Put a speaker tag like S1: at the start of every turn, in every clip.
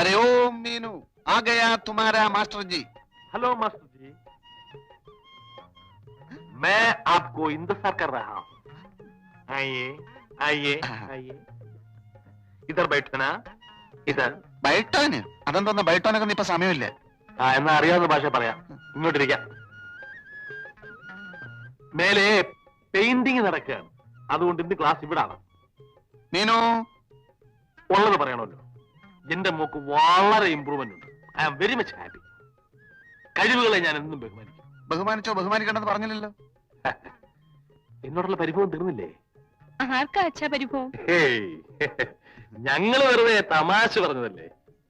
S1: अरे ओ मीनू, आ गया तुम्हारा मास्टर जी।
S2: हेलो मास्टर जी, मैं आपको इंतजार कर रहा हूँ। आइए आइए आइए, इधर बैठो ना, इधर.
S1: ബൈട്ടോന് അതെന്തോന്ന് ബൈട്ടോനൊക്കെ ഇപ്പൊ സമയമില്ല.
S2: എന്നാ അറിയാവുന്ന ഭാഷ പറയാം, ഇങ്ങോട്ടിരിക്കാം. മേലെ പെയിന്റിങ് നടക്കുകയാണ്, അതുകൊണ്ട് ഇന്ന് ക്ലാസ് ഇവിടാണ്.
S1: മീനു
S2: ഉള്ളത് പറയണമല്ലോ, എന്റെ മോക്ക് വളരെ ഇമ്പ്രൂവ്മെന്റ് ഉണ്ട്. I am very much happy. കഴിവുകളെ ഞാൻ എന്നും ബഹുമാനിക്കും.
S1: ബഹുമാനിച്ചോ? ബഹുമാനിക്കണ്ടെന്ന് പറഞ്ഞില്ലല്ലോ.
S2: എന്നോടുള്ള പരിഭവം തീർന്നില്ലേ?
S3: ആർക്കാ അച്ഛാ പരിഭവം?
S2: ഞങ്ങള് വെറുതെ തമാശ പറഞ്ഞതല്ലേ.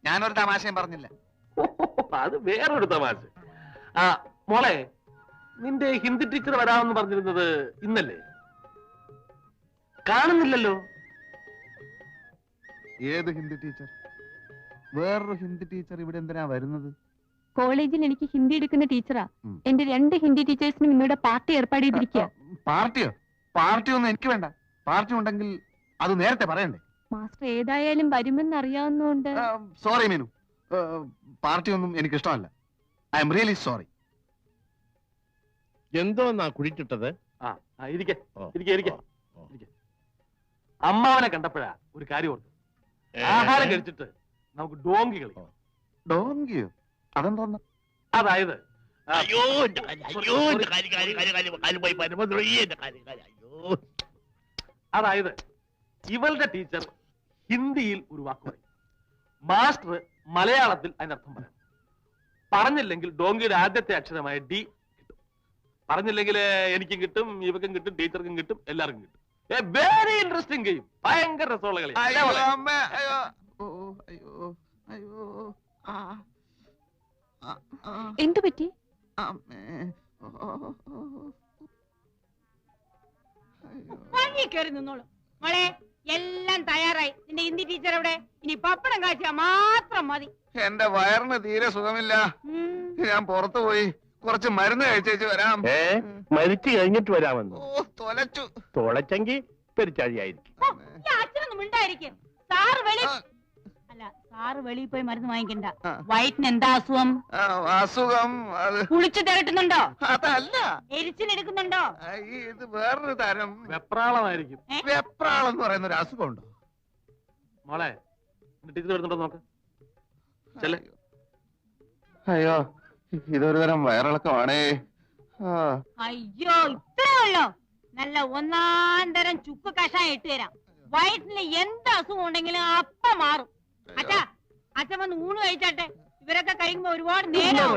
S1: ഞാനൊരു തമാശയും പറഞ്ഞില്ല.
S2: അത് വേറൊരു തമാശ. ആ മോളെ, നിന്റെ ഹിന്ദി ടീച്ചർ വരാമെന്ന് പറഞ്ഞിരുന്നത് ഇന്നല്ലേ? കാണുന്നില്ലല്ലോ.
S1: ഏത് ഹിന്ദി ടീച്ചർ? വേറൊരു ഹിന്ദി ടീച്ചർ ഇവിടെ എന്തിനാ വരുന്നത്?
S3: കോളേജിൽ എനിക്ക് ഹിന്ദി എടുക്കുന്ന ടീച്ചറാ. എന്റെ 2 ഹിന്ദി ടീച്ചേഴ്സിനും ഇന്നിവിടെ പാർട്ടി ഏർപ്പാട് ചെയ്തിരിക്കുക.
S1: പാർട്ടിയോ? പാർട്ടിയൊന്നും എനിക്ക് വേണ്ട. പാർട്ടി ഉണ്ടെങ്കിൽ അത് നേരത്തെ പറയണ്ടേ?
S3: മാസ്റ്റർ ഏതായാലും വരുമെന്ന് അറിയാവുന്നതുകൊണ്ട്.
S1: സോറി മീനു, പാർട്ടിയൊന്നും എനിക്ക് ഇഷ്ടമല്ല. I am really sorry.
S4: എന്തോന്നാ കുഴിച്ചിട്ടത്?
S2: അമ്മാവനെ കണ്ടപ്പോഴാ ഒരു കാര്യം ഓർത്തു. ആഹാരം കഴിച്ചിട്ട് നമുക്ക് ഡോങ്കി കളിക്കാം.
S1: ഡോങ്കിയോ? അതെന്തോന്ന്?
S2: അതായത് അതായത് ഇവളുടെ ടീച്ചർ ഹിന്ദിയിൽ ഒരു വാക്ക് പറയും, മാസ്റ്റർ മലയാളത്തിൽ അതിനർത്ഥം പറയും. പറഞ്ഞില്ലെങ്കിൽ ഡോങ്കിയുടെ ആദ്യത്തെ അക്ഷരമായ ഡി കിട്ടും. പറഞ്ഞില്ലെങ്കിൽ എനിക്കും കിട്ടും, ഇവക്കും കിട്ടും, ടീച്ചർക്കും കിട്ടും, എല്ലാവർക്കും കിട്ടും. വെരി ഇൻട്രസ്റ്റിംഗ് ഗെയിം, ഭയങ്കര രസമുള്ള കളി.
S3: എന്തു പറ്റി?
S5: കയറി നിന്നോളൂ മോളെ, എല്ലാം തയ്യാറായി. നിന്റെ ഹിന്ദി ടീച്ചർ എവിടെ? ഇനി പപ്പടം കാഴ്ച മാത്രം മതി.
S1: എന്റെ വയറിന് തീരെ സുഖമില്ല. ഞാൻ പുറത്തു പോയി കുറച്ച് മരുന്ന് കഴിച്ചേച്ച് വരാം.
S4: മരിച്ചു കഴിഞ്ഞിട്ട് വരാമെന്ന്?
S1: തൊലച്ചു.
S4: തൊളച്ചെങ്കിൽ പെരിച്ചാഴിയായിരിക്കും.
S5: അച്ഛനൊന്നും ഉണ്ടായിരിക്കും. സാറ് വെളി അല്ല, സാറ് വെളിയിൽ പോയി മരുന്ന് വാങ്ങിക്കണ്ട. വയറ്റിന് എന്താ അസുഖം?
S1: അസുഖം
S5: കുളിച്ചു തിരട്ടുന്നുണ്ടോ?
S1: അതല്ല,
S5: എരിച്ചിലെടുക്കുന്നുണ്ടോ?
S1: ഇത് വേറൊരു തരം
S2: വെപ്രാളമായിരിക്കും.
S1: വെപ്രാളം എന്ന് പറയുന്ന ഒരു അസുഖമുണ്ടോ
S2: മോളെ? ടീച്ചർ വരുന്നുണ്ടോ നോക്ക്.
S1: അയ്യോ, ഇതൊരു തരം വയറിളക്കമാണേ.
S5: അയ്യോ, ഇത്രേ ഉള്ളോ? നല്ല 1-ാം തരം ചുക്ക് കഷായം ഇട്ട് തരാം. വയറ്റിന് എന്ത് അസുഖം ഉണ്ടെങ്കിലും അപ്പം മാറും. അച്ഛാ, അച്ഛൻ വന്ന് ഊണ് കഴിച്ചാട്ടെ. ഇവരൊക്കെ കഴിയുമ്പോ ഒരുപാട് നേരം.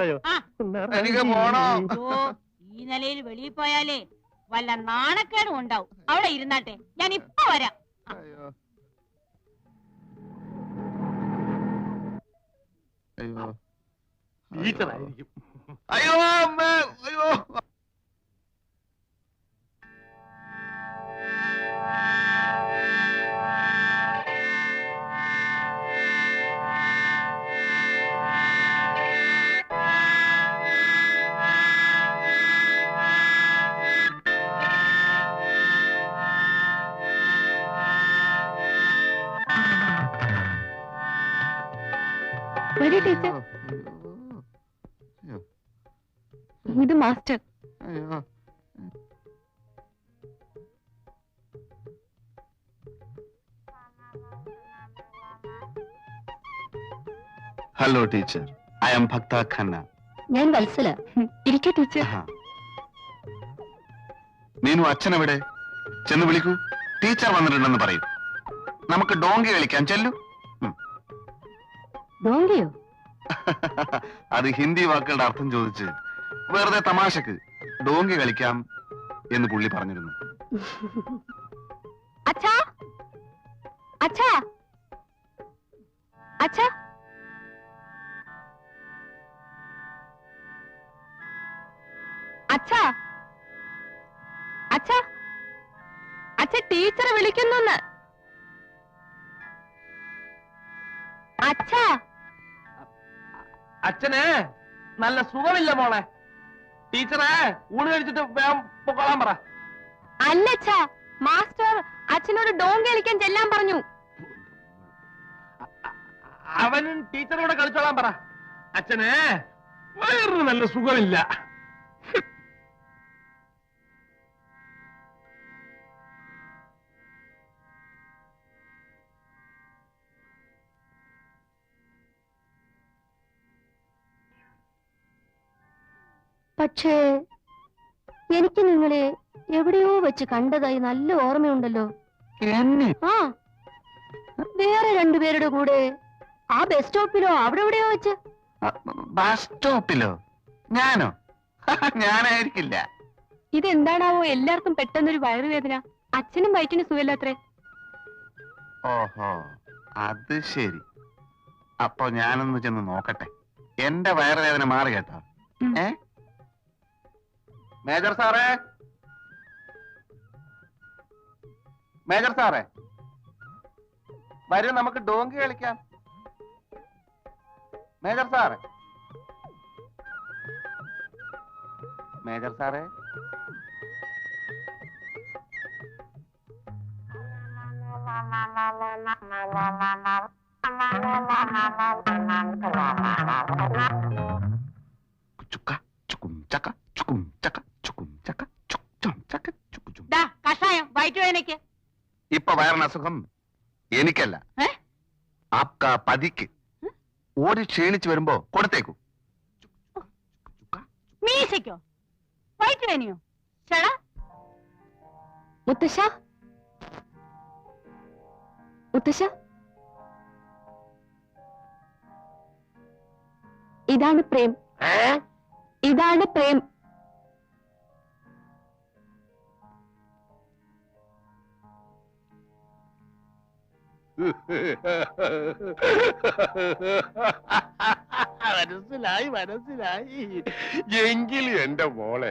S1: എനിക്ക് പോണോ?
S5: ഈ നിലയിൽ വെളിയിൽ പോയാലേ വല്ല നാണക്കേടും ഉണ്ടാവും. അവിടെ ഇരുന്നാട്ടെ, ഞാൻ ഇപ്പൊ വരാം.
S1: അയ്യോ,
S2: ടീച്ചറായിരിക്കും.
S1: അയ്യോ അമ്മ, അയ്യോ.
S3: വരൂ ടീച്ചർ. ഇത് master.
S1: Hello teacher, I am Bhakta Khanna.
S3: ഞാൻ വത്സല. ഇരിക്കൂ ടീച്ചർ.
S1: മീനു, അച്ഛനെവിടെ? ചെന്ന് വിളിക്കൂ. ടീച്ചർ വന്നിട്ടുണ്ടെന്ന് പറയൂ. നമുക്ക് ഡോങ്കി കളിക്കാൻ. ചെല്ലു.
S3: ഡോങ്കിയോ?
S1: അത് ഹിന്ദി വാക്കുകളുടെ അർത്ഥം ചോദിച്ച് വെറുതെ തമാശക്ക് ഡോങ്കി കളിക്കാം എന്ന് പുള്ളി പറഞ്ഞിരുന്നു.
S3: അച്ഛാ, അച്ഛാ, അച്ഛാ, അച്ഛാ, അച്ഛാ, അച്ഛ ടീച്ചറെ വിളിക്കുന്നു. അച്ഛാ,
S2: അച്ഛന് നല്ല സുഖമില്ല മോളെ. ടീച്ചറെ ഊണ് കഴിച്ചിട്ട് വേഗം പൊക്കോളാൻ പറ.
S3: അല്ലച്ഛാ, മാസ്റ്റർ അച്ഛനോട് ഡോങ്കി കളിക്കാൻ ചെല്ലാൻ പറഞ്ഞു.
S2: അവനും ടീച്ചറോടെ കളിച്ചോളാൻ പറ. അച്ഛന് വയറിന് നല്ല സുഖമില്ല.
S6: പക്ഷേ എനിക്ക് നിങ്ങളെ എവിടെയോ വെച്ച് കണ്ടതായി നല്ല ഓർമ്മയുണ്ടല്ലോ.
S1: എന്നെ
S6: ആ, വേറെ രണ്ടുപേരുടെ കൂടെ ആ ബസ് സ്റ്റോപ്പിലോ അവിടെ എവിടെയോ വെച്ച്.
S1: ബസ് സ്റ്റോപ്പിലോ? ഞാനോ? ഞാനായിരിക്കില്ല.
S3: ഇതെന്താണാവോ എല്ലാവർക്കും പെട്ടെന്നൊരു വയറുവേദന? അച്ഛനും വയറ്റിന് സുഖമില്ലാത്രേ.
S1: ഓഹോ, അത് ശരി. അപ്പൊ ഞാനൊന്ന് ചെന്ന് നോക്കട്ടെ. എന്റെ വയറുവേദന മാറി കേട്ടോ.
S3: ഉം.
S1: മേജർ സാറേ, മേജർ സാറേ, വരൂ നമുക്ക് ഡോങ്കി കളിക്കാം. മേജർ സാറേ, മേജർ സാറേ, ചുക്ക ചുക്കും ചക്ക ചുക്കും ചക്ക ചുക്കും ചക്ക ചുക്കും ചക്ക ചുക്കും ചുക്കും.
S5: ദാ കഷായം വയറ്റുവേദനയ്ക്ക്.
S1: ഇപ്പൊ വയറിന് അസുഖം എനിക്കല്ല,
S5: ഏ?
S1: ആപ്കാ പതിക്ക്. ഓടി ക്ഷീണിച്ചു വരുമ്പോ കൊടുത്തേക്കൂ.
S5: മീശയ്ക്കോ? വയറ്റുവേദനയോ? ചേടാ
S6: മുത്തശ്ശ, മുത്തശ്ശ, ഇതാണ് പ്രേം. ഇതാണ് പ്രേം.
S4: മനസ്സിലായി മനസ്സിലായി. എങ്കിലും എന്റെ മോളെ,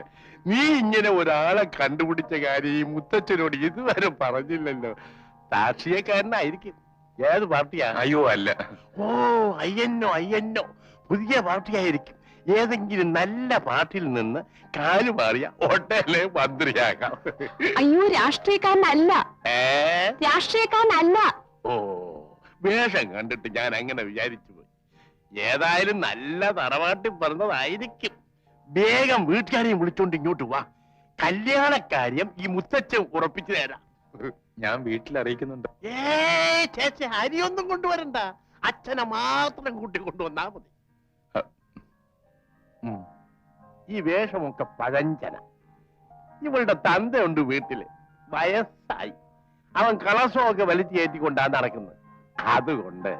S4: നീ ഇങ്ങനെ ഒരാളെ കണ്ടുപിടിച്ച കാര്യം ഈ മുത്തച്ഛനോട് ഇതുവരെ പറഞ്ഞില്ലല്ലോ. രാഷ്ട്രീയക്കാരനായിരിക്കും. ഏത് പാർട്ടിയാ?
S1: അയ്യോ അല്ല.
S4: ഓ, അയ്യന്നോ അയ്യന്നോ, പുതിയ പാർട്ടിയായിരിക്കും. ഏതെങ്കിലും നല്ല പാർട്ടിയിൽ നിന്ന് കാല് മാറിയ ഒട്ടേലെ മന്ത്രിയാകാം.
S3: അയ്യോ, രാഷ്ട്രീയക്കാരനല്ല,
S4: ഏ?
S3: രാഷ്ട്രീയക്കാരനല്ല.
S4: ഓ, വേഷം കണ്ടിട്ട് ഞാൻ അങ്ങനെ വിചാരിച്ചു പോയി. ഏതായാലും നല്ല തറവാട്ടിൽ പറഞ്ഞതായിരിക്കും. വേഗം വീട്ടുകാരെയും വിളിച്ചോണ്ട് ഇങ്ങോട്ട് വാ. കല്യാണക്കാര്യം ഈ മുത്തച്ഛൻ ഉറപ്പിച്ചു തരാം.
S1: ഞാൻ വീട്ടിൽ അറിയിക്കുന്നുണ്ട്.
S4: ചേച്ചി, അരിയൊന്നും കൊണ്ടുവരണ്ട. അച്ഛനെ മാത്രം കൂട്ടി കൊണ്ടുവന്നാ മതി. ഈ വേഷമൊക്കെ പഴഞ്ചന. ഇവളുടെ തന്തയുണ്ട് വീട്ടില്, വയസ്സായി. അവൻ കളസമൊക്കെ വലിച്ചു കയറ്റിക്കൊണ്ടാണ് നടക്കുന്നത്. അതുകൊണ്ട്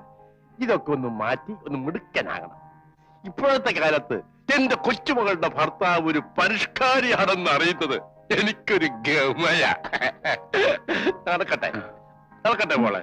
S4: ഇതൊക്കെ ഒന്ന് മാറ്റി ഒന്ന് മിടുക്കനാകണം. ഇപ്പോഴത്തെ കാലത്ത് എന്റെ കൊച്ചുമകളുടെ ഭർത്താവ് ഒരു പരിഷ്കാരിയാണെന്ന് അറിയുന്നത് എനിക്കൊരു ഗമയ. നടക്കട്ടെ നടക്കട്ടെ മോളെ.